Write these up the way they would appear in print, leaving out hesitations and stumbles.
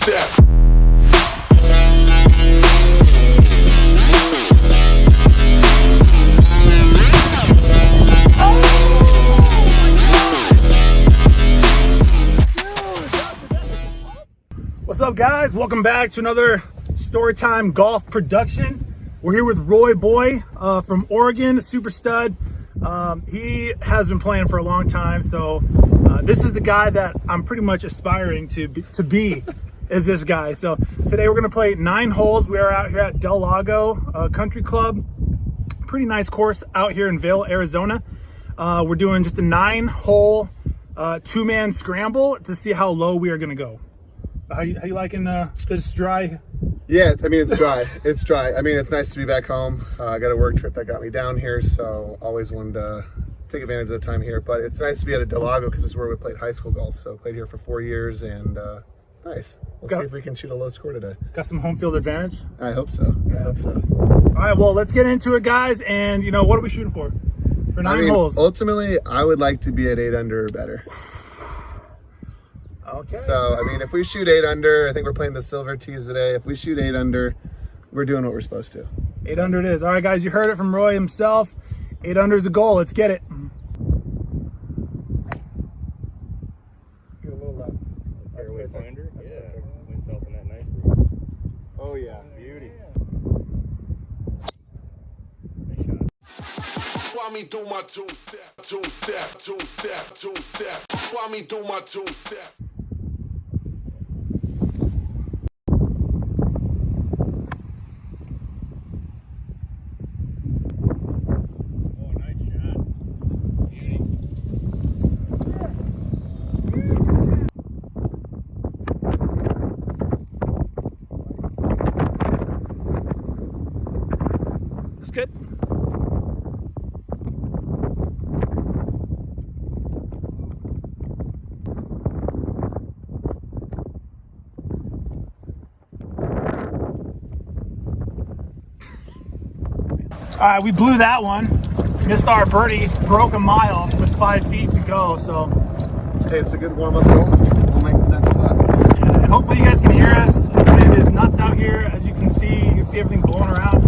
two-step. What's up, guys? Welcome back to another Storytime Golf production. We're here with Roy Boy from Oregon, super stud. He has been playing for a long time, so this is the guy that I'm pretty much aspiring to be is this guy. So today we're gonna play 9 holes. We are out here at Lago Country Club. Pretty nice course out here in Vail, Arizona. We're doing just a 9-hole 2-man scramble to see how low we are gonna go. How you liking this dry? Yeah, I mean, it's dry. It's dry. I mean, it's nice to be back home. I got a work trip that got me down here, so always wanted to take advantage of the time here. But it's nice to be at a Lago because it's where we played high school golf. So played here for 4 years, and it's nice. We'll see if we can shoot a low score today. Got some home field advantage? I hope so. Yeah. I hope so. All right, well, let's get into it, guys. And, you know, what are we shooting for? For 9 holes? Ultimately, I would like to be at 8 under or better. Okay. So, I mean, if we shoot 8 under, I think we're playing the silver tees today. If we shoot 8 under, we're doing what we're supposed to. 8 under it is. All right, guys, you heard it from Roy himself. 8 under is the goal. Let's get it. Get a little left. Fairway finder? Yeah. Wind's helping that nicely. Oh, yeah. Beauty. Why me do my two-step, two-step, two-step, two-step. Why me do my two-step. That's good. All right, we blew that one. Missed our birdie, broke a mile with 5 feet to go. So, Hey, it's a good warm-up hole. We'll make the next putt. yeah, and hopefully you guys can hear us. The wind is nuts out here, as you can see everything blowing around.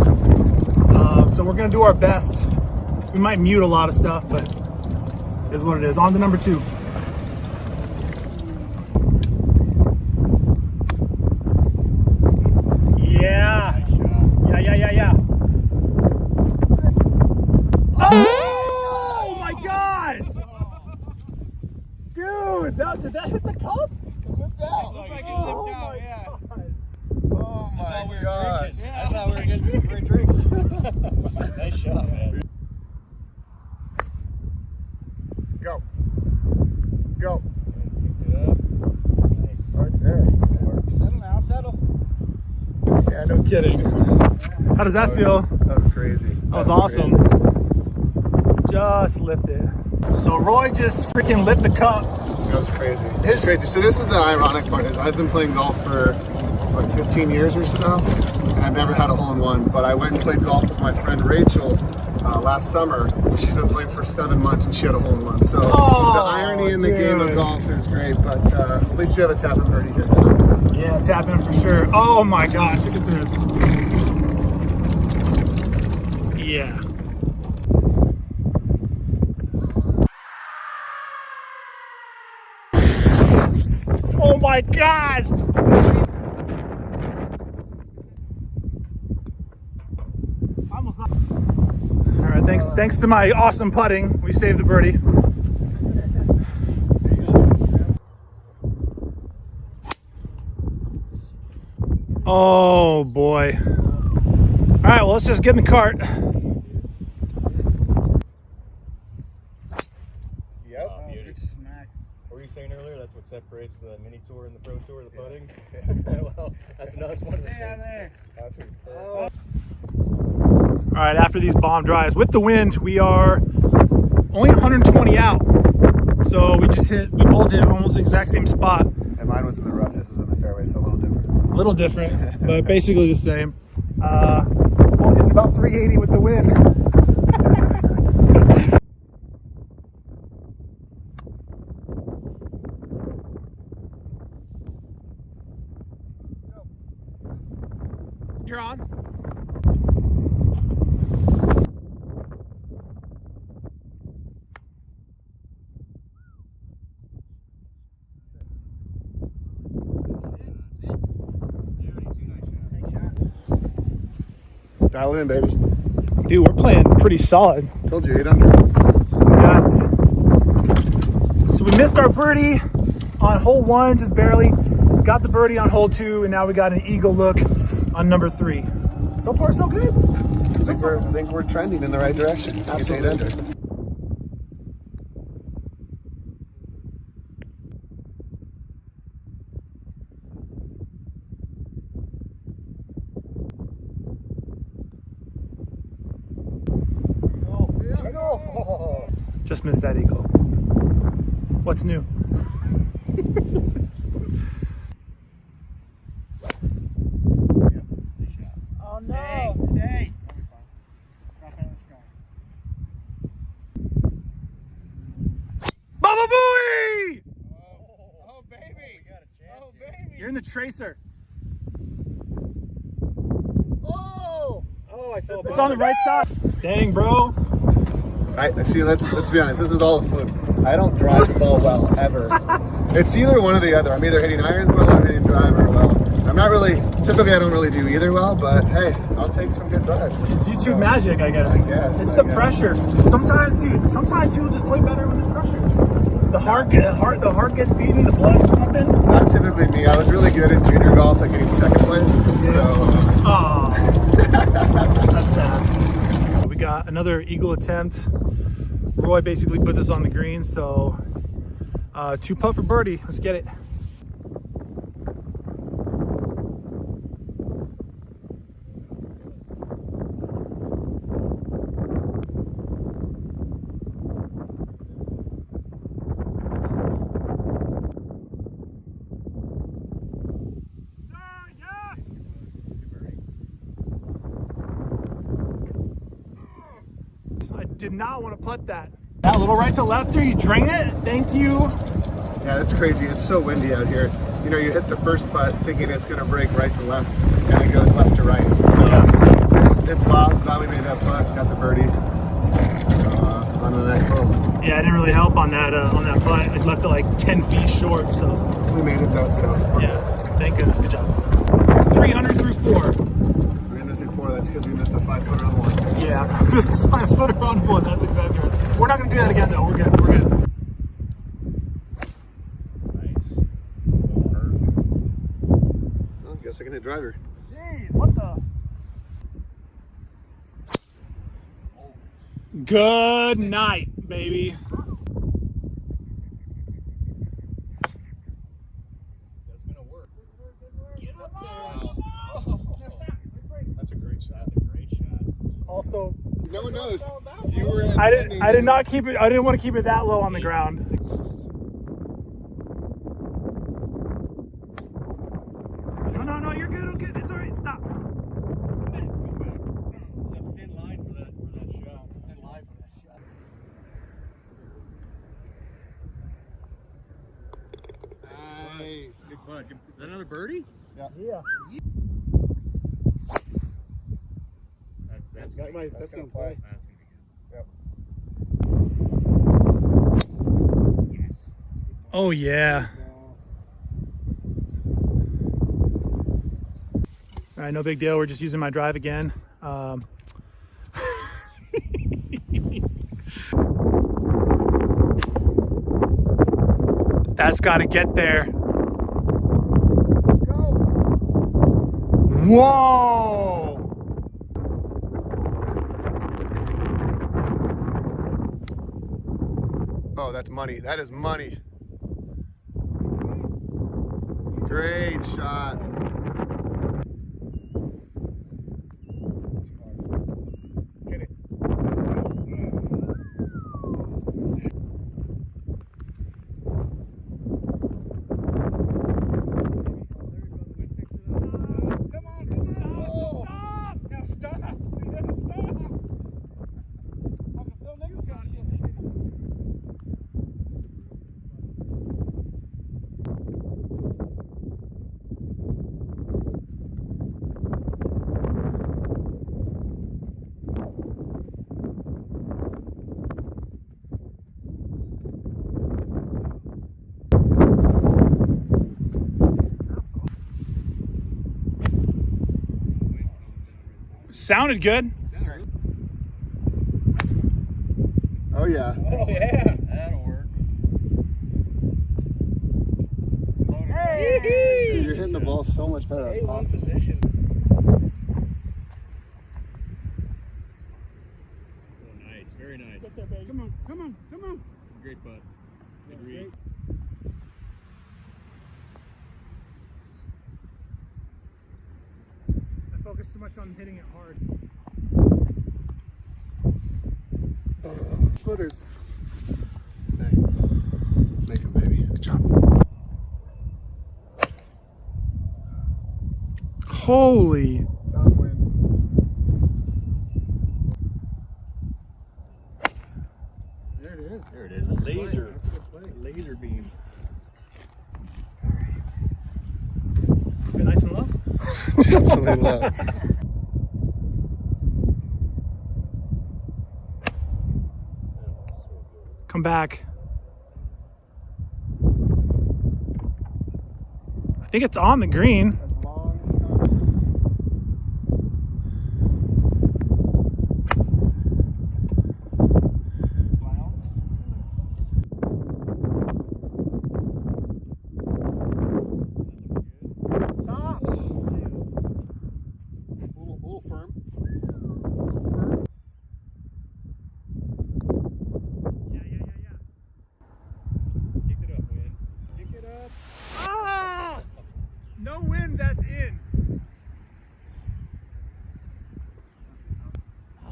So we're gonna do our best. We might mute a lot of stuff, but it is what it is. On to number 2. Yeah. Yeah. Oh my gosh! Dude, did that hit the cup? Lift out. Looked like it Oh lipped out, my yeah. God. Oh my gosh. I thought we were getting some free drinks. Nice shot, man. Go. Go. Picked it up. Nice. Oh, it's there. Settle now, settle. Yeah, no kidding. How does that feel? That was crazy. That was awesome. Just lipped it. So Roy just freaking lit the cup. That was crazy. It's crazy. So this is the ironic part is I've been playing golf for like 15 years or so now, and I've never had a hole-in-one, but I went and played golf with my friend Rachel last summer. She's been playing for 7 months and she had a hole-in-one. So the irony in the game of golf is great, but at least we have a tap and birdie here. So. Yeah, tap in for sure. Oh my gosh, look at this. Yeah. Oh my gosh! Almost not. All right, thanks to my awesome putting, we saved the birdie. Oh boy. All right, well, let's just get in the cart. Yep. Oh, beauty. What were you saying earlier? That's what separates the mini tour and the pro tour, the putting? Well, that's one of the things. That's what All right, after these bomb drives, with the wind, we are only 120 out. So we both hit almost the exact same spot. And mine was in the rough, this was in the fairway, so a little different. A little different, but basically the same. Both hitting about 380 with the wind. Dial it in, baby. Dude, we're playing pretty solid. Told you, 8 under. So we missed our birdie on hole 1, just barely. Got the birdie on hole 2, and now we got an eagle look on number 3. So far, so good. I think we're trending in the right direction. It's 8 under. Just missed that eagle. What's new? Oh no! Stay. Baba Booey! Oh baby! Oh baby! You're in the tracer. Oh! Oh, I saw It's on the right side. Dang, bro. I see. Let's be honest. This is all a fluke. I don't drive the ball well ever. It's either one or the other. I'm either hitting irons well or hitting driver well. I'm not really. Typically, I don't really do either well. But hey, I'll take some good drives. It's YouTube magic, I guess. I guess, It's I the guess. pressure. Sometimes, dude. Sometimes people just play better when there's pressure. The heart gets beaten. The blood's pumping. Not typically me. I was really good in junior golf at getting second place. So Oh, that's sad. We got another eagle attempt. Roy basically put this on the green, so 2 putt for birdie. Let's get it. I did not want to putt that. That little right to lefter, you drain it. Thank you. yeah, it's crazy. It's so windy out here. You know, you hit the first putt thinking it's going to break right to left, and it goes left to right. So it's wild. Glad we made that putt. Got the birdie. So, on to the next hole. Yeah, I didn't really help on that putt. I left it like 10 feet short, so We made it though. So yeah. Thank goodness. Good job. 300 through 4. 300 through 4. That's because we missed a 5-footer on 1. Yeah, just a 5-footer on 1. That's exactly right. We're not gonna do that again, though. We're good. We're good. Nice. Well, guess I can hit driver. Jeez, what the? Good night, baby. That's gonna work. Get up there. That's a great shot. That's a great shot. Also, No one knows. You were. I did not keep it. I didn't want to keep it that low on the ground. No, you're good. Okay, it's all right. Stop. It's a thin line for that shot. Thin line for that shot. Nice. Good putt. Is that another birdie? Yeah. That's gonna play. Yep. Oh yeah. All right, no big deal. We're just using my drive again. That's got to get there. Whoa! Oh, that's money. That is money. Great shot. Hit it. Sounded good. Oh yeah. Oh yeah. That'll work. Hey! Dude, you're hitting the ball so much better. That's A1 awesome. position. Oh, nice. Very nice. Come on, come on, come on. Great putt. Good read. I focus too much on hitting it hard. Footers. Make him, baby. Good job. Holy. Stop wind. There it is. There it is. A laser. Laser beam. Been nice and low. Definitely low. Come back. I think it's on the green. As long as it's coming. Stop. A little firm. Yeah. Pick it up, man. Pick it up. Ah! No wind, that's in.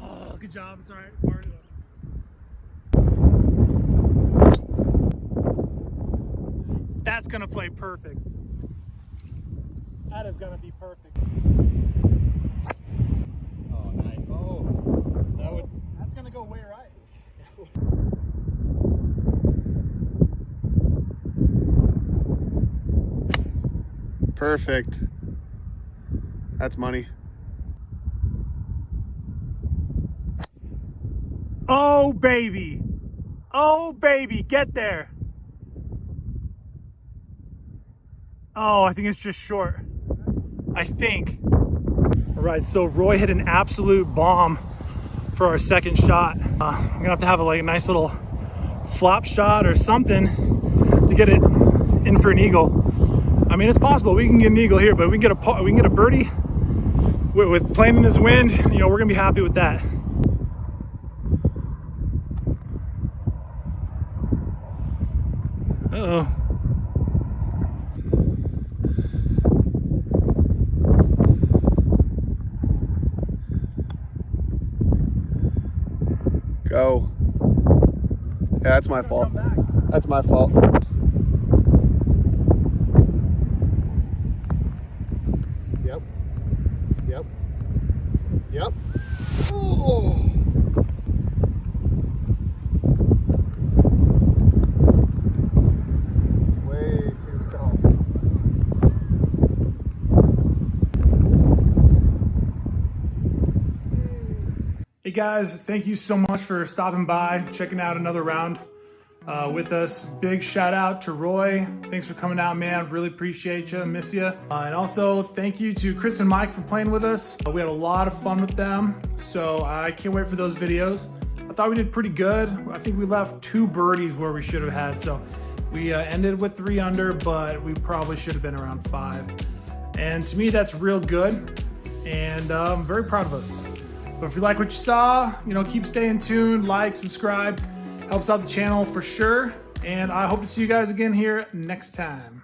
Oh, good job. It's all right. Fired it up. That's gonna play perfect. That is gonna be perfect. Oh, nice. Oh. That would. That's gonna go way right. Perfect. That's money. Oh, baby. Oh, baby. Get there. Oh, I think it's just short. I think. All right, so Roy hit an absolute bomb for our second shot. I'm gonna have to have a nice little flop shot or something to get it in for an eagle. I mean, it's possible we can get an eagle here, but we can get a birdie with playing in this wind. You know, we're gonna be happy with that. Uh-oh. Go. Yeah, that's my fault. That's my fault. Yep. Yep. Yep. Oh. Way too soft. Hey guys, thank you so much for stopping by, checking out another round with us. Big shout out to Roy. Thanks for coming out, man. Really appreciate you, miss you. And also thank you to Chris and Mike for playing with us. We had a lot of fun with them, so I can't wait for those videos. I thought we did pretty good. I think we left 2 birdies where we should have had, so we ended with 3 under, but we probably should have been around 5. And to me, that's real good, and I'm very proud of us. But if you like what you saw, you know, keep staying tuned, like, subscribe, helps out the channel for sure. And I hope to see you guys again here next time.